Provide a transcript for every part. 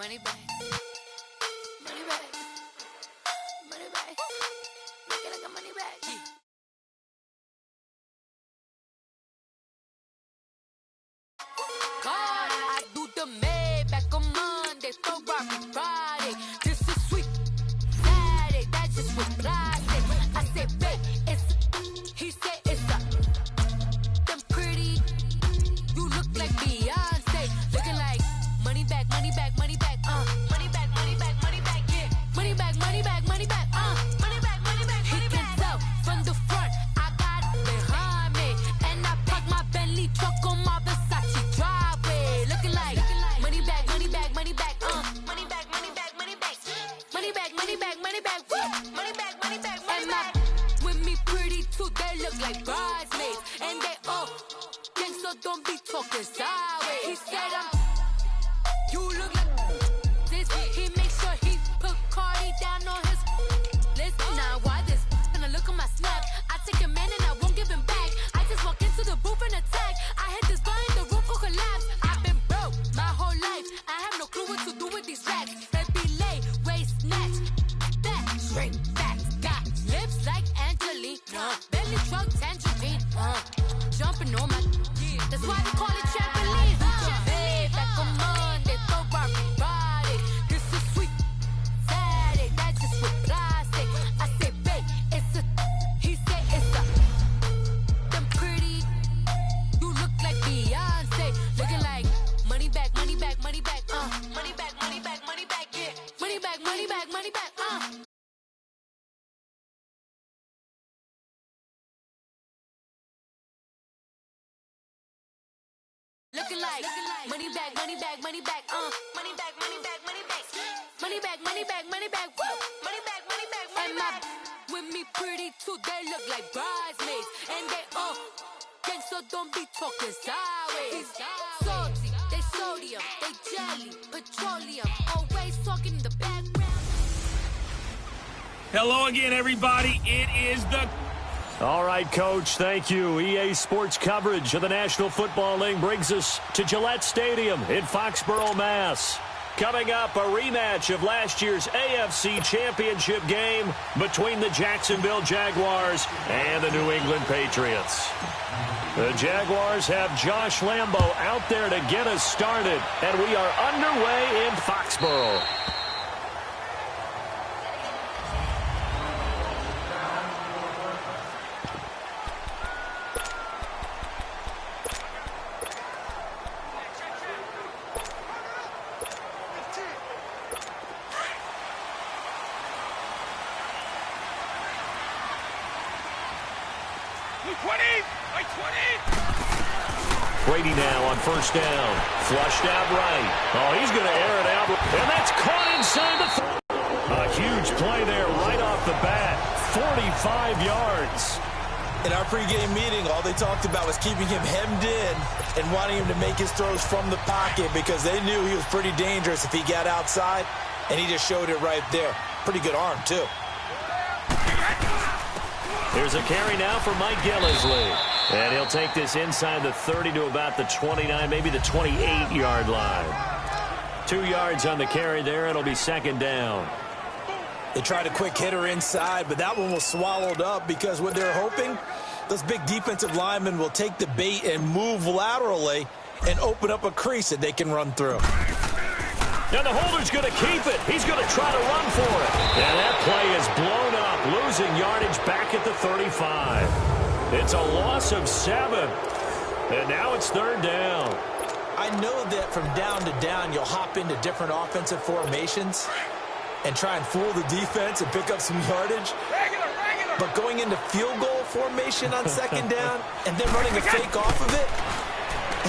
Money back. Money back. Money back. Make it like a money back. God, I do the Maybach on Monday, Ferrari Friday. This is sweet Saturday, that just was plastic. I said, babe, it's, he said it's a, them pretty, you look like Beyonce, looking like money back, money back, money back, money back, money back, money back, yeah, money back, money back, money back, money back, money back, he can tell from the front, I got it behind me, and I park my Bentley truck on my Versace driveway, looking like money back, money back, money back, money back, money back, money back, money back, money back, money back, money back, money back, money back, with me pretty too, they look like bridesmaids, and they all gang, so don't be talking sideways. He said you look like this. He makes sure he put Cardi down on his list. Now why this? Gonna look at my snap. I take a man and I won't give him back. I just walk into the booth and attack. I hit this guy in the roof will collapse. I've been broke my whole life. I have no clue what to do with these racks. Baby lay, waist snatch, back, straight back. Got lips like Angelina, belly truck tangerine, jumping on my. That's why they call it trampoline. Back on Monday, Ferrari Friday. This is sweet Saturday, that just was plastic. I said, babe, it's a, he said it's a, them pretty, you look like Beyonce, looking like money back, money back, money back, money back, money back, money back, yeah, money back, money back, money back, looking like money back, money back, money back, money back, money back, money back, money back, money back, money back, money back, money back, money back. With me pretty too, they look like bridesmaids, and they all gang, so don't be talking sideways. Salty, they sodium, they jelly, petroleum, always talking in the background. Hello again, everybody. It is the All right, Coach, thank you. EA Sports coverage of the National Football League brings us to Gillette Stadium in Foxborough, Mass. Coming up, a rematch of last year's AFC Championship game between the Jacksonville Jaguars and the New England Patriots. The Jaguars have Josh Lambo out there to get us started, and we are underway in Foxborough. Brady now on first down. Flushed out right. Oh, he's going to air it out. And that's caught inside the a huge play there right off the bat. 45 yards. In our pregame meeting, all they talked about was keeping him hemmed in and wanting him to make his throws from the pocket because they knew he was pretty dangerous if he got outside, and he just showed it right there. Pretty good arm, too. Here's a carry now for Mike Gillisley. And he'll take this inside the 30 to about the 29, maybe the 28-yard line. 2 yards on the carry there. It'll be second down. They tried a quick hitter inside, but that one was swallowed up because what they're hoping, those big defensive linemen will take the bait and move laterally and open up a crease that they can run through. And the holder's going to keep it. He's going to try to run for it. And that play is blown up, losing yardage back at the 35. It's a loss of 7. And now it's third down. I know that from down to down, you'll hop into different offensive formations and try and fool the defense and pick up some yardage. But going into field goal formation on second down and then running a fake off of it,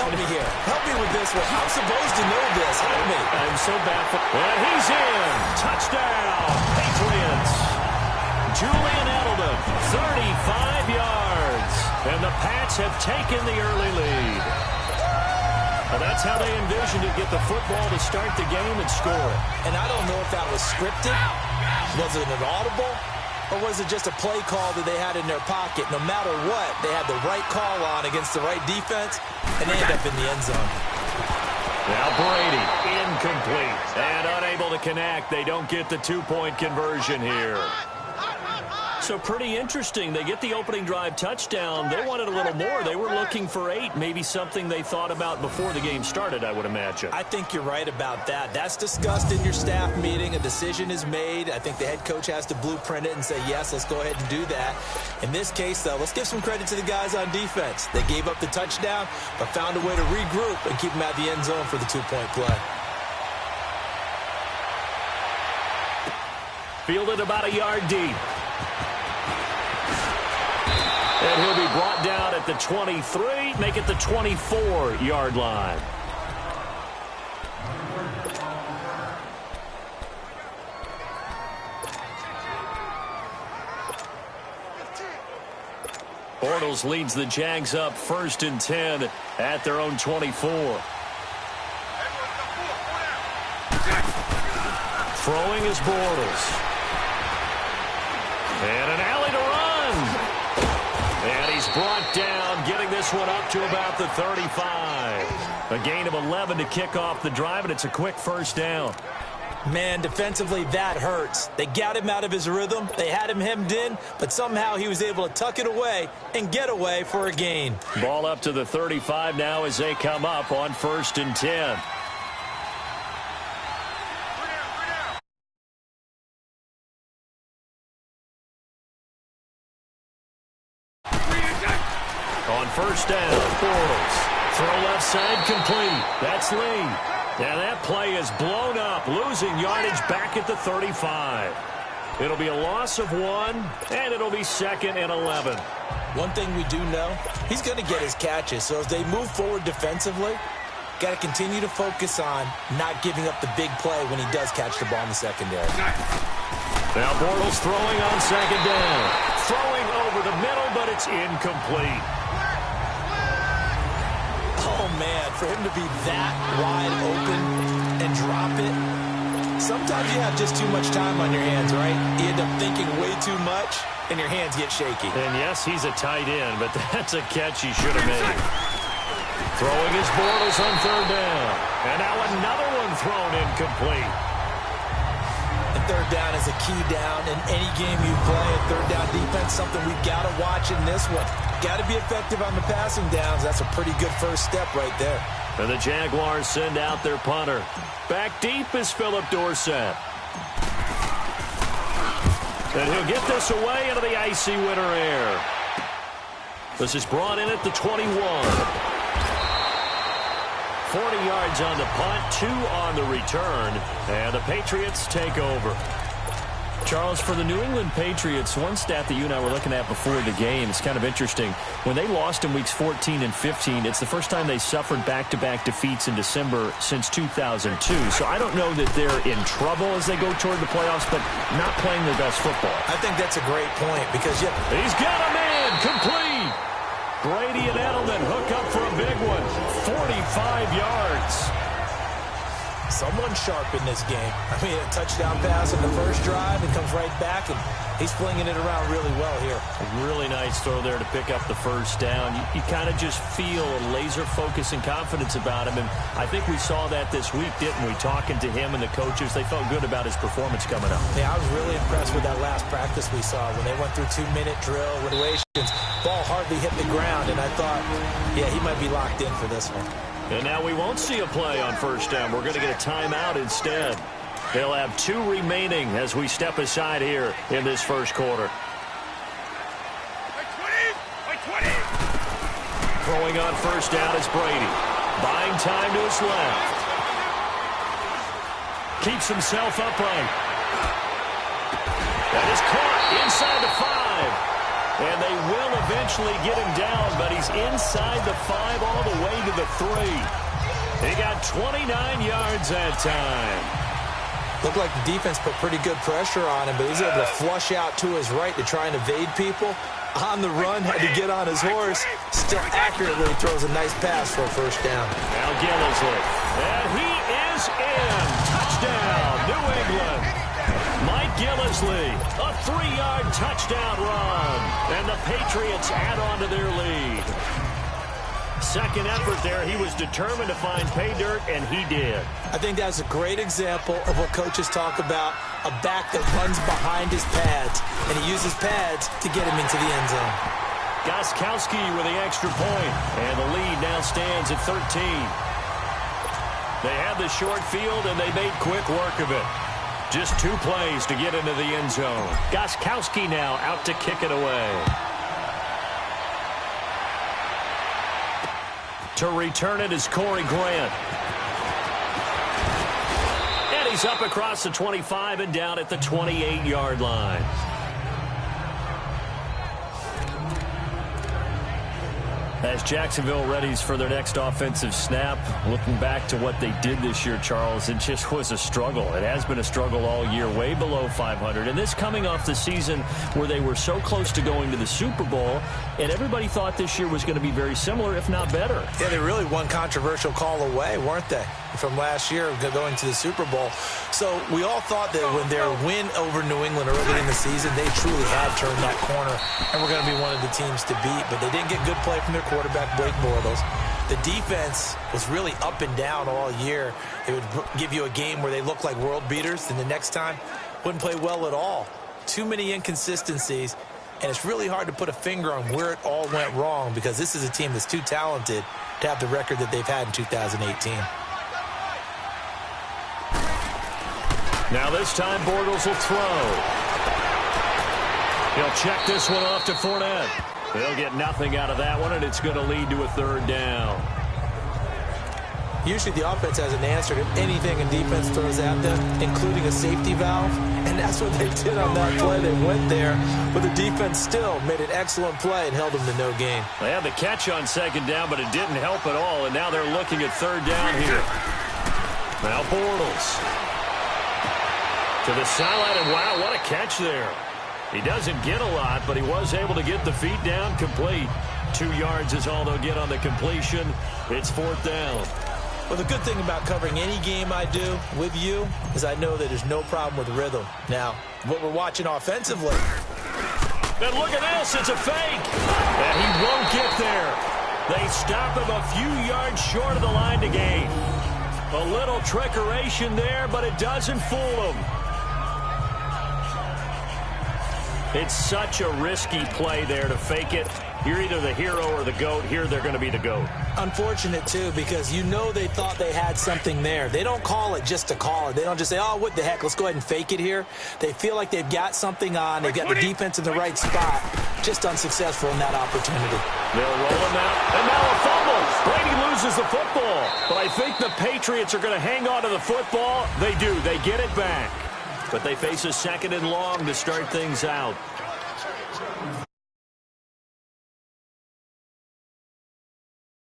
help me here. Help me with this one. I'm supposed to know this. Help me. I'm so baffled. And he's in. Touchdown, Patriots. Julian Edelman, 35 yards. And the Pats have taken the early lead. Well, that's how they envisioned it, get the football to start the game and score it. And I don't know if that was scripted. Was it an audible? Or was it just a play call that they had in their pocket? No matter what, they had the right call on against the right defense, and they end up in the end zone. Now Brady, incomplete. And a connect. They don't get the two-point conversion here. So pretty interesting. They get the opening drive touchdown. They wanted a little more. They were looking for 8, maybe something they thought about before the game started, I would imagine. I think you're right about that. That's discussed in your staff meeting. A decision is made. I think the head coach has to blueprint it and say, yes, let's go ahead and do that. In this case, though, let's give some credit to the guys on defense. They gave up the touchdown, but found a way to regroup and keep them at the end zone for the two-point play. Fielded about a yard deep. And he'll be brought down at the 23, make it the 24-yard line. Bortles leads the Jags up 1st and 10 at their own 24. Throwing is Bortles. And an Alli to run. And he's brought down, getting this one up to about the 35. A gain of 11 to kick off the drive, and it's a quick first down. Man, defensively, that hurts. They got him out of his rhythm. They had him hemmed in, but somehow he was able to tuck it away and get away for a gain. Ball up to the 35 now as they come up on 1st and 10. On 1st down, Bortles. Throw left side complete. That's Lee. And that play is blown up, losing yardage back at the 35. It'll be a loss of 1, and it'll be 2nd and 11. One thing we do know, he's going to get his catches. So as they move forward defensively, got to continue to focus on not giving up the big play when he does catch the ball in the secondary. Now Bortles throwing on 2nd down. Throwing over the middle, but it's incomplete. Oh, man, for him to be that wide open and drop it. Sometimes you have just too much time on your hands, right? You end up thinking way too much, and your hands get shaky. And, yes, he's a tight end, but that's a catch he should have made. Throwing his Bortles on 3rd down. And now another one thrown incomplete. And 3rd down is a key down in any game you play. And 3rd down defense, something we've got to watch in this one. Got to be effective on the passing downs. That's a pretty good first step right there. And the Jaguars send out their punter. Back deep is Philip Dorsett. And he'll get this away into the icy winter air. This is brought in at the 21. 40 yards on the punt, 2 on the return, and the Patriots take over. Charles, for the New England Patriots, one stat that you and I were looking at before the game is kind of interesting. When they lost in weeks 14 and 15, it's the first time they suffered back-to-back defeats in December since 2002. So I don't know that they're in trouble as they go toward the playoffs, but not playing their best football. I think that's a great point because, he's got a man complete. Brady and Edelman hook up for a big one. 45 yards. Someone sharp in this game. I mean, a touchdown pass in the first drive. It comes right back, and he's flinging it around really well here. A really nice throw there to pick up the first down. You kind of just feel a laser focus and confidence about him, and I think we saw that this week, didn't we? Talking to him and the coaches, they felt good about his performance coming up. Yeah, I was really impressed with that last practice we saw when they went through 2-minute drill situations. Ball hardly hit the ground, and I thought, yeah, he might be locked in for this one. And now we won't see a play on first down. We're going to get a timeout instead. They'll have 2 remaining as we step aside here in this first quarter. Throwing on first down is Brady. Buying time to his left. Keeps himself upright. That is caught inside the 5. And they will eventually get him down, but he's inside the 5 all the way to the 3. He got 29 yards that time. Looked like the defense put pretty good pressure on him, but he was able to flush out to his right to try and evade people. On the run, had to get on his horse. Still accurately throws a nice pass for a first down. Now Gillisley. And he is in. Touchdown, New England. Mike Gillisley, a 3-yard touchdown run. And the Patriots add on to their lead. second effort there. He was determined to find pay dirt, and he did. I think that's a great example of what coaches talk about, a back that runs behind his pads, and he uses pads to get him into the end zone. Gostkowski with the extra point, and the lead now stands at 13. They had the short field, and they made quick work of it. Just 2 plays to get into the end zone. Gostkowski now out to kick it away. To return it is Corey Grant. And he's up across the 25 and down at the 28-yard line. As Jacksonville readies for their next offensive snap, looking back to what they did this year, Charles, it just was a struggle. It has been a struggle all year, way below 500. And this coming off the season where they were so close to going to the Super Bowl, and everybody thought this year was going to be very similar, if not better. Yeah, they really one controversial call away, weren't they, from last year going to the Super Bowl. So we all thought that when their win over New England early in the season, they truly had turned that corner and were going to be one of the teams to beat. But they didn't get good play from their quarterback, Blake Bortles. The defense was really up and down all year. It would give you a game where they looked like world beaters, and the next time wouldn't play well at all. Too many inconsistencies, and it's really hard to put a finger on where it all went wrong because this is a team that's too talented to have the record that they've had in 2018. Now this time Bortles will throw. He'll check this one off to Fournette. They'll get nothing out of that one, and it's going to lead to a third down. Usually the offense has an answer to anything a defense throws at them, including a safety valve, and that's what they did on that play. They went there, but the defense still made an excellent play and held them to no gain. They had the catch on second down, but it didn't help at all, and now they're looking at third down here. Now Bortles to the sideline, and wow, what a catch there. He doesn't get a lot, but he was able to get the feet down complete. 2 yards is all they'll get on the completion. It's fourth down. Well, the good thing about covering any game I do with you is I know that there's no problem with rhythm. Now, what we're watching offensively. And look at this, it's a fake. And he won't get there. They stop him a few yards short of the line to gain. A little trickeration there, but it doesn't fool him. It's such a risky play there to fake it. You're either the hero or the GOAT. Here they're going to be the GOAT. Unfortunate, too, because you know they thought they had something there. They don't call it just to call it. They don't just say, oh, what the heck, let's go ahead and fake it here. They feel like they've got something on. They've got the defense in the right spot. Just unsuccessful in that opportunity. They'll roll him out. And now a fumble. Brady loses the football. But I think the Patriots are going to hang on to the football. They do. They get it back. But they face a second and long to start things out.